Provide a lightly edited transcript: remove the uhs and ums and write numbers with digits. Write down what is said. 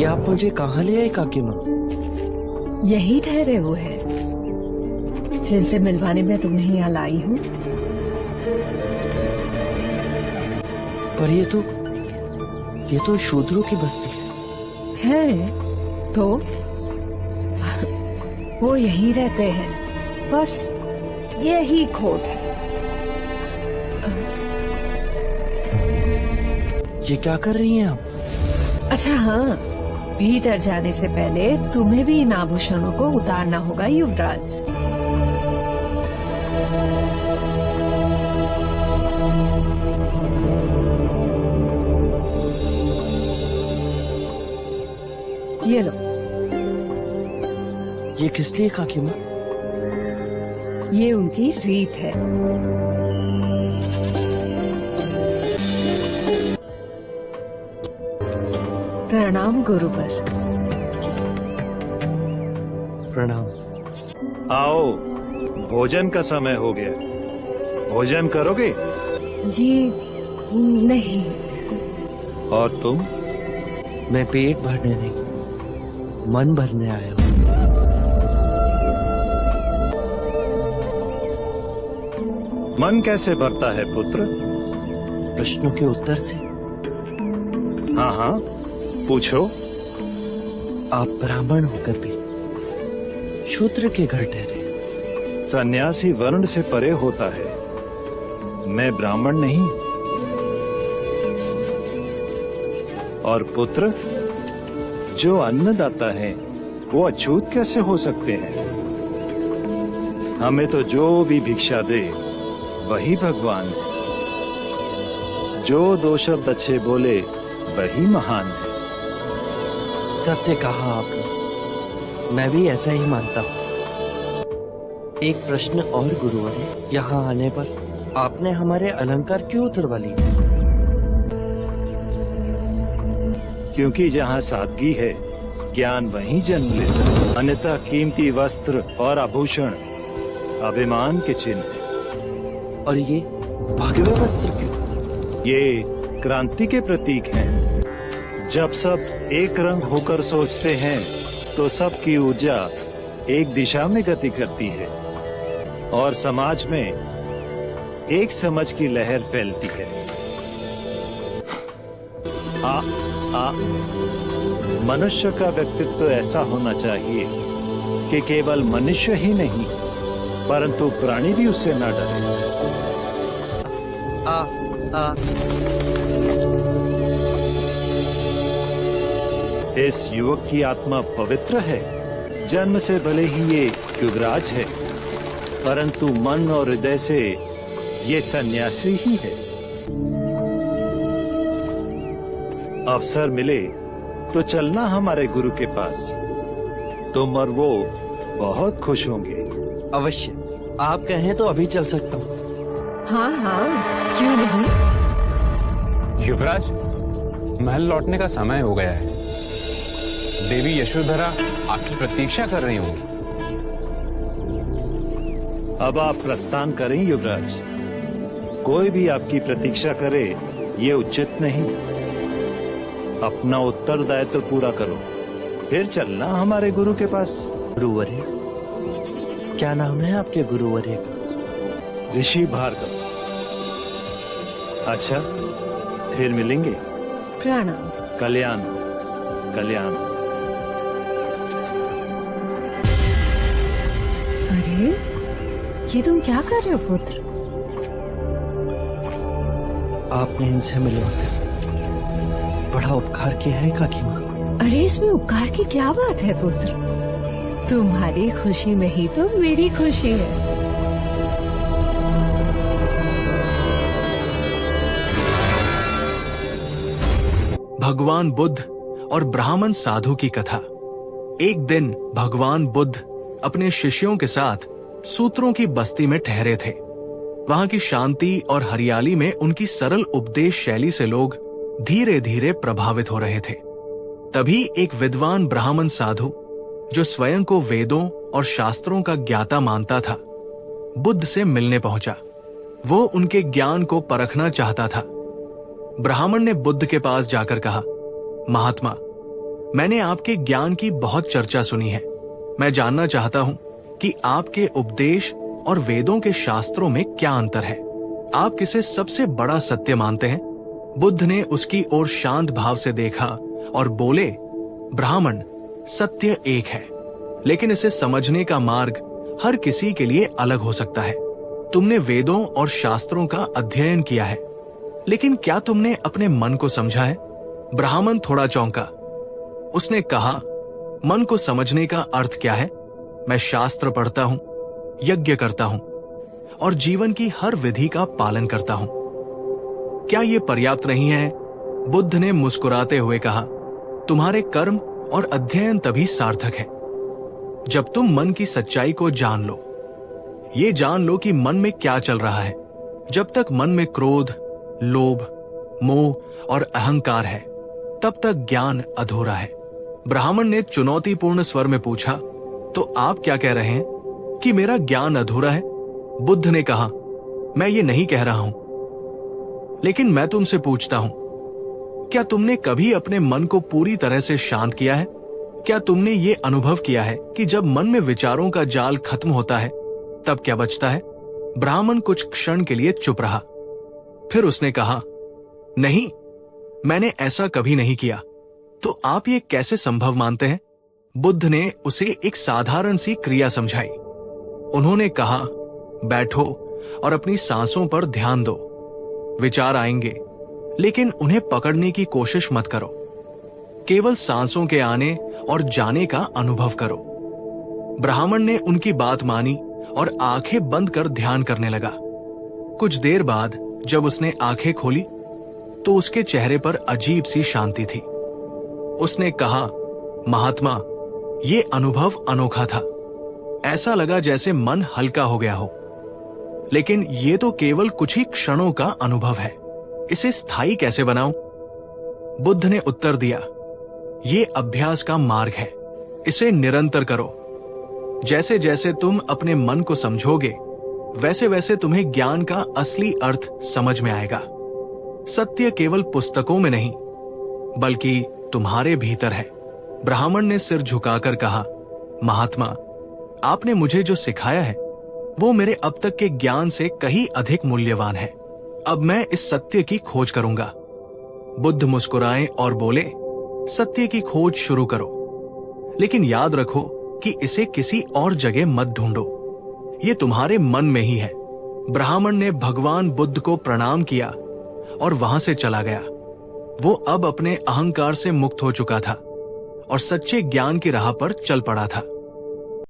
ये आप मुझे कहाँ ले आए काकी माँ? यही ठहरे हुए हैं जिनसे मिलवाने में तुम्हें यहाँ लाई हूँ। पर ये तो शूद्रों की बस्ती है तो वो यहीं रहते हैं, बस यही खोट है। ये क्या कर रही हैं आप? अच्छा हाँ, भीतर जाने से पहले तुम्हें भी इन आभूषणों को उतारना होगा युवराज। ये लो। ये किस लिए काकी माँ? ये उनकी रीत है। प्रणाम गुरुवर। प्रणाम। आओ, भोजन का समय हो गया। भोजन करोगे? जी नहीं। और तुम? मैं पेट भरने नहीं, मन भरने आया हूँ। मन कैसे भरता है पुत्र? प्रश्नों के उत्तर से। हाँ हाँ, पूछो। आप ब्राह्मण होकर भी शूद्र के घर ठहरे। सन्यासी वर्ण से परे होता है, मैं ब्राह्मण नहीं। और पुत्र, जो अन्नदाता है वो अछूत कैसे हो सकते हैं? हमें तो जो भी भिक्षा दे वही भगवान है। जो दो शब्द अच्छे बोले वही महान है। सत्य कहा आपने, मैं भी ऐसा ही मानता हूँ। एक प्रश्न और गुरुवर, यहाँ आने पर आपने हमारे अलंकार क्यों उतरवा लिए? क्योंकि जहाँ सादगी है ज्ञान वहीं जन्म लेता है। अन्यथा कीमती वस्त्र और आभूषण अभिमान के चिन्ह है। और ये भगवे वस्त्र क्यों? ये क्रांति के प्रतीक हैं। जब सब एक रंग होकर सोचते हैं तो सबकी ऊर्जा एक दिशा में गति करती है और समाज में एक समझ की लहर फैलती है। मनुष्य का व्यक्तित्व ऐसा होना चाहिए कि केवल मनुष्य ही नहीं परंतु प्राणी भी उससे न डरे। इस युवक की आत्मा पवित्र है। जन्म से भले ही ये युवराज है, परंतु मन और हृदय से ये सन्यासी ही है। अवसर मिले तो चलना हमारे गुरु के पास। तुम और वो बहुत खुश होंगे। अवश्य, आप कहें तो अभी चल सकता हूँ। हाँ हाँ, क्यों नहीं। युवराज, महल लौटने का समय हो गया है। देवी यशोधरा आपकी प्रतीक्षा कर रही होंगी। अब आप प्रस्थान करें युवराज। कोई भी आपकी प्रतीक्षा करे ये उचित नहीं। अपना उत्तरदायित्व पूरा करो, फिर चलना हमारे गुरु के पास। गुरुवर्य, क्या नाम है आपके गुरुवर्य का? ऋषि भार्गव। अच्छा, फिर मिलेंगे। प्रणाम। कल्याण कल्याण। अरे, ये तुम क्या कर रहे हो पुत्र? आपने इनसे मिलवाकर बड़ा उपकार किया है काकी माँ। अरे, इसमें उपकार की क्या बात है पुत्र? तुम्हारी खुशी में ही तो मेरी खुशी है। भगवान बुद्ध और ब्राह्मण साधु की कथा। एक दिन भगवान बुद्ध अपने शिष्यों के साथ सूत्रों की बस्ती में ठहरे थे। वहां की शांति और हरियाली में उनकी सरल उपदेश शैली से लोग धीरे धीरे प्रभावित हो रहे थे। तभी एक विद्वान ब्राह्मण साधु, जो स्वयं को वेदों और शास्त्रों का ज्ञाता मानता था, बुद्ध से मिलने पहुंचा। वो उनके ज्ञान को परखना चाहता था। ब्राह्मण ने बुद्ध के पास जाकर कहा, महात्मा, मैंने आपके ज्ञान की बहुत चर्चा सुनी है। मैं जानना चाहता हूं कि आपके उपदेश और वेदों के शास्त्रों में क्या अंतर है। आप किसे सबसे बड़ा सत्य मानते हैं? बुद्ध ने उसकी ओर शांत भाव से देखा और बोले, ब्राह्मण, सत्य एक है, लेकिन इसे समझने का मार्ग हर किसी के लिए अलग हो सकता है। तुमने वेदों और शास्त्रों का अध्ययन किया है, लेकिन क्या तुमने अपने मन को समझा है? ब्राह्मण थोड़ा चौंका। उसने कहा, मन को समझने का अर्थ क्या है? मैं शास्त्र पढ़ता हूं, यज्ञ करता हूं और जीवन की हर विधि का पालन करता हूं। क्या यह पर्याप्त नहीं है? बुद्ध ने मुस्कुराते हुए कहा, तुम्हारे कर्म और अध्ययन तभी सार्थक है जब तुम मन की सच्चाई को जान लो। ये जान लो कि मन में क्या चल रहा है। जब तक मन में क्रोध, लोभ, मोह और अहंकार है, तब तक ज्ञान अधूरा है। ब्राह्मण ने चुनौतीपूर्ण स्वर में पूछा, तो आप क्या कह रहे हैं कि मेरा ज्ञान अधूरा है? बुद्ध ने कहा, मैं ये नहीं कह रहा हूं, लेकिन मैं तुमसे पूछता हूं, क्या तुमने कभी अपने मन को पूरी तरह से शांत किया है? क्या तुमने ये अनुभव किया है कि जब मन में विचारों का जाल खत्म होता है, तब क्या बचता है? ब्राह्मण कुछ क्षण के लिए चुप रहा। फिर उसने कहा, नहीं, मैंने ऐसा कभी नहीं किया। तो आप ये कैसे संभव मानते हैं? बुद्ध ने उसे एक साधारण सी क्रिया समझाई। उन्होंने कहा, बैठो और अपनी सांसों पर ध्यान दो। विचार आएंगे, लेकिन उन्हें पकड़ने की कोशिश मत करो। केवल सांसों के आने और जाने का अनुभव करो। ब्राह्मण ने उनकी बात मानी और आंखें बंद कर ध्यान करने लगा। कुछ देर बाद जब उसने आंखें खोली तो उसके चेहरे पर अजीब सी शांति थी। उसने कहा, महात्मा, ये अनुभव अनोखा था। ऐसा लगा जैसे मन हल्का हो गया हो। लेकिन ये तो केवल कुछ ही क्षणों का अनुभव है, इसे स्थायी कैसे बनाऊं? बुद्ध ने उत्तर दिया, ये अभ्यास का मार्ग है, इसे निरंतर करो। जैसे जैसे तुम अपने मन को समझोगे, वैसे वैसे तुम्हें ज्ञान का असली अर्थ समझ में आएगा। सत्य केवल पुस्तकों में नहीं, बल्कि तुम्हारे भीतर है। ब्राह्मण ने सिर झुकाकर कहा, महात्मा, आपने मुझे जो सिखाया है वो मेरे अब तक के ज्ञान से कहीं अधिक मूल्यवान है। अब मैं इस सत्य की खोज करूंगा। बुद्ध मुस्कुराए और बोले, सत्य की खोज शुरू करो, लेकिन याद रखो कि इसे किसी और जगह मत ढूंढो, ये तुम्हारे मन में ही है। ब्राह्मण ने भगवान बुद्ध को प्रणाम किया और वहां से चला गया। वो अब अपने अहंकार से मुक्त हो चुका था और सच्चे ज्ञान की राह पर चल पड़ा था।